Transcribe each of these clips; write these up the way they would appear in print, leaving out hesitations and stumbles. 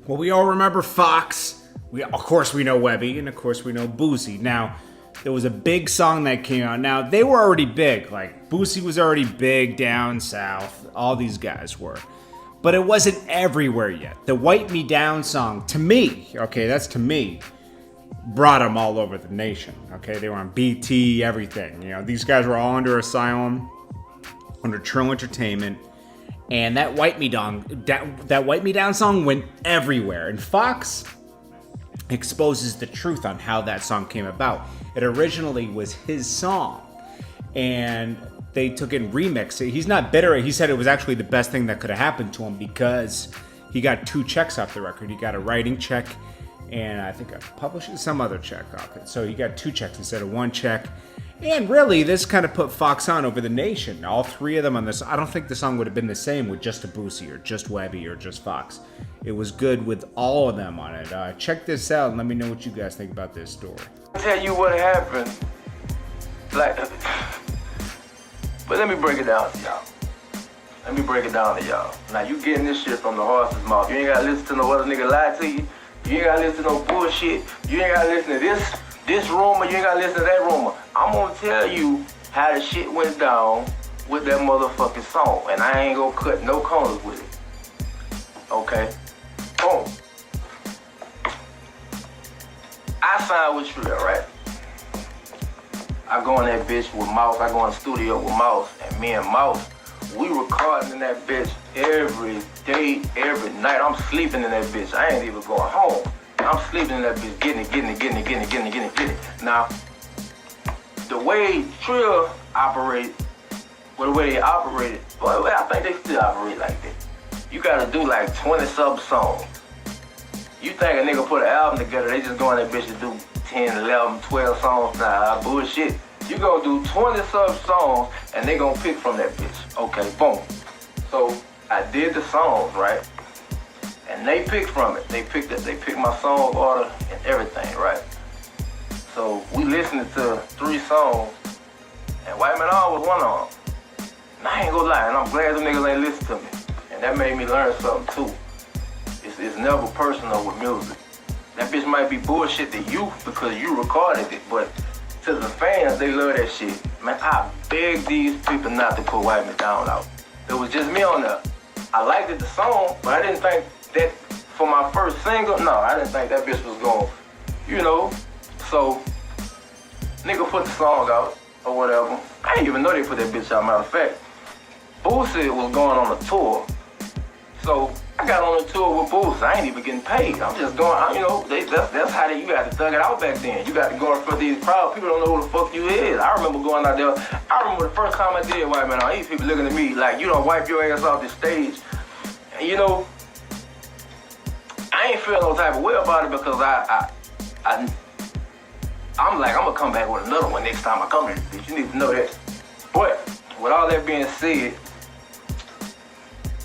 Well, we all remember Foxx. Of course we know Webbie, and of course we know Boosie. Now, there was a big song that came out. Now, they were already big. Like, Boosie was already big down south. All these guys were. But it wasn't everywhere yet. The Wipe Me Down song, to me, okay, that's to me, brought them all over the nation. Okay, they were on BT, everything. You know, these guys were all under Asylum, under TRILL Entertainment. And that Wipe Me Down, that Wipe Me Down song went everywhere. And Foxx exposes the truth on how that song came about. It originally was his song, and they took it and remixed it. He's not bitter. He said it was actually the best thing that could have happened to him because he got 2 checks off the record. He got a writing check and I think a publishing, some other check off it. So he got 2 checks instead of 1 check. And really, this kind of put Foxx on over the nation. All 3 of them on this. I don't think the song would have been the same with just a Boosie or just Webbie or just Foxx. It was good with all of them on it. Check this out and let me know what you guys think about this story. I'll tell you what happened. Like, but let me break it down to y'all. Let me break it down to y'all. Now, you getting this shit from the horse's mouth. You ain't gotta listen to no other nigga lie to you. You ain't gotta listen to no bullshit. You ain't gotta listen to this rumor. You ain't gotta listen to that rumor. I'm gonna tell you how the shit went down with that motherfucking song. And I ain't gonna cut no corners with it. Okay? Boom. I signed with TRILL, right? I go in that bitch with Mouse. I go in the studio with Mouse. And me and Mouse, we recording in that bitch every day, every night. I'm sleeping in that bitch. I ain't even going home. I'm sleeping in that bitch, getting it. Now, the way TRILL operate, well, the way they operated, well, I think they still operate like that. You gotta do like 20-something songs. You think a nigga put an album together, they just go in that bitch and do 10, 11, 12 songs? Nah, bullshit. You gonna do 20-something songs and they gonna pick from that bitch. Okay, boom. So I did the songs, right? And they picked from it. They picked my song order and everything, right? So we listened to 3 songs, and White Man All was one of them. And I ain't gonna lie, and I'm glad them niggas ain't listen to me. And that made me learn something too. It's never personal with music. That bitch might be bullshit to you because you recorded it, but to the fans, they love that shit. Man, I beg these people not to put White Man Down out. It was just me on there. I liked it, the song, but I didn't think that for my first single, no, I didn't think that bitch was going, you know. So, nigga put the song out or whatever. I didn't even know they put that bitch out, matter of fact. Boosie was going on a tour. So, I got on a tour with Boosie. I ain't even getting paid. I'm just going, you know, that's how you got to thug it out back then. You got to go in front of these crowds. People don't know who the fuck you is. I remember going out there. I remember the first time I did White Man Out. These people looking at me like, you don't wipe your ass off the stage. And, you know, I ain't feel no type of way about it because I'm like, I'm gonna come back with another one next time I come here, bitch. You need to know that. But with all that being said,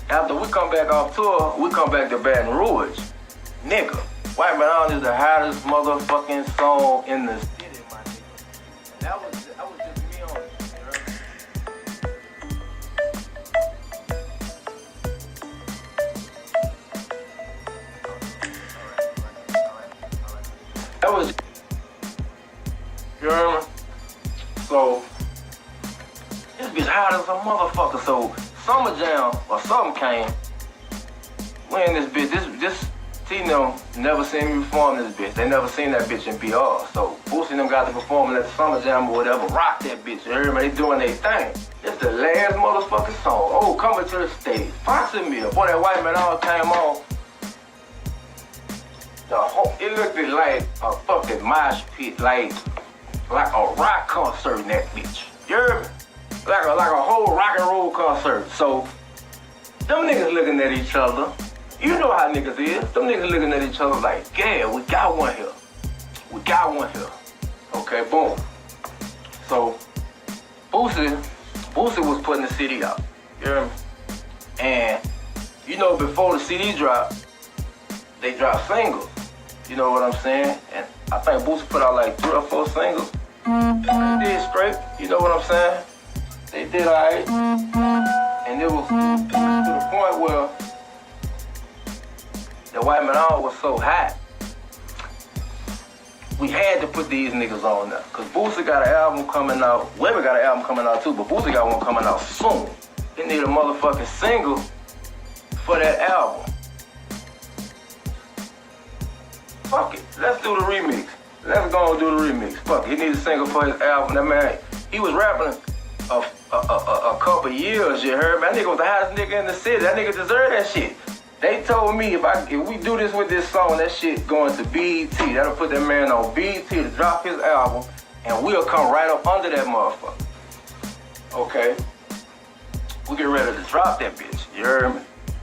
after we come back off tour, we come back to Baton Rouge. Nigga, White Man Out is the hottest motherfucking song in the city, my nigga. And that was just me on it, you know? That was, you hear me? So, this bitch hot as a motherfucker. So, Summer Jam or something came. We in this bitch. This T-Them never seen me perform this bitch. They never seen that bitch in PR. So, Boosie them got to perform at the Summer Jam or whatever. Rock that bitch. You hear me? They doing their thing. It's the last motherfucking song. Oh, coming to the stage. Foxx and me. Boy, that White Man All came on. It looked like a fucking mosh pit, like a rock concert in that bitch. You hear me? Like a whole rock and roll concert. So, them niggas looking at each other. You know how niggas is. Them niggas looking at each other like, yeah, we got one here. We got one here. Okay, boom. So, Boosie was putting the CD out. You hear me? And, you know, before the CD dropped, they dropped singles. You know what I'm saying? And I think Boosie put out like 3 or 4 singles. They did straight. You know what I'm saying? They did alright. And it was to the point where That White Man Down was so hot. We had to put these niggas on there. Cause Boosie got an album coming out. Webbie got an album coming out too, but Boosie got one coming out soon. He need a motherfucking single for that album. Fuck it, let's do the remix. Let's go and do the remix. Fuck it, he need a single for his album. That man, he was rapping a couple years, you heard me? That nigga was the hottest nigga in the city. That nigga deserved that shit. They told me if we do this with this song, that shit going to BET. That'll put that man on BET to drop his album, and we'll come right up under that motherfucker. Okay? We get ready to drop that bitch. You heard me?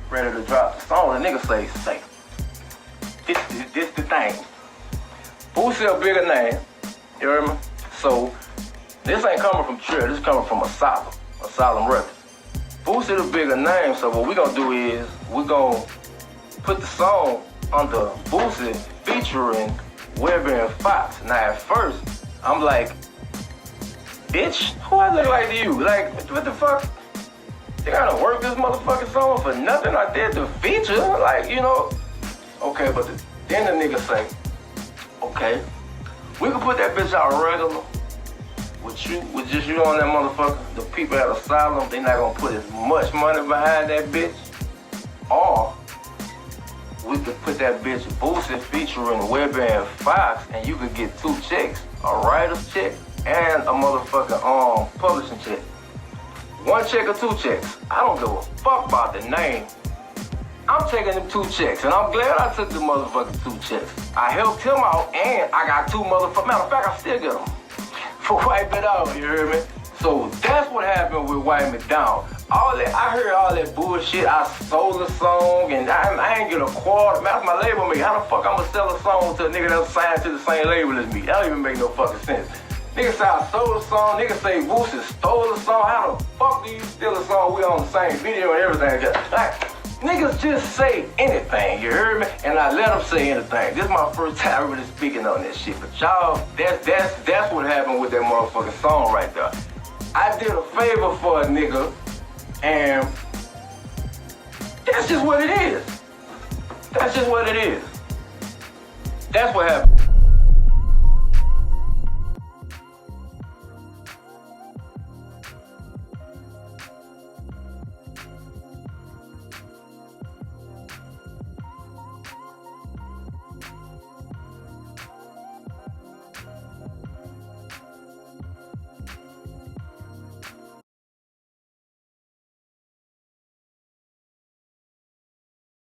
Ready to drop the song. The nigga say, this the thing. Boosie a bigger name. You heard me? So, this ain't coming from TRILL. This is coming from Asylum Records. Boosie the bigger name, so what we gonna do is we gonna put the song under Boosie featuring Webbie and Foxx. Now at first, I'm like, bitch, who I look like to you? Like, what the fuck? They gotta work this motherfucking song for nothing I did to feature? Like, you know? Okay, but then the nigga say, okay, we can put that bitch out regular. With just you on that motherfucker, the people at Asylum, they not gonna put as much money behind that bitch. Or we could put that bitch Boosie featuring Webbie and Foxx, and you could get 2 checks, a writer's check and a motherfucking publishing check. 1 check or 2 checks. I don't give a fuck about the name. I'm taking them 2 checks, and I'm glad I took the motherfucking 2 checks. I helped him out, and I got 2 motherfuckers. Matter of fact, I still get them. For White Man Down, you heard me? So that's what happened with White Man Down. I heard all that bullshit. I sold the song and I ain't get a quarter. That's my label mate. How the fuck I'ma sell a song to a nigga that's signed to the same label as me? That don't even make no fucking sense. Nigga say I sold the song. Nigga say Boosie stole the song. How the fuck do you steal a song? We on the same video and everything. Like, niggas just say anything, you heard me? And I let them say anything. This is my first time really speaking on this shit. But y'all, that's what happened with that motherfucking song right there. I did a favor for a nigga, and that's just what it is. That's just what it is. That's what happened.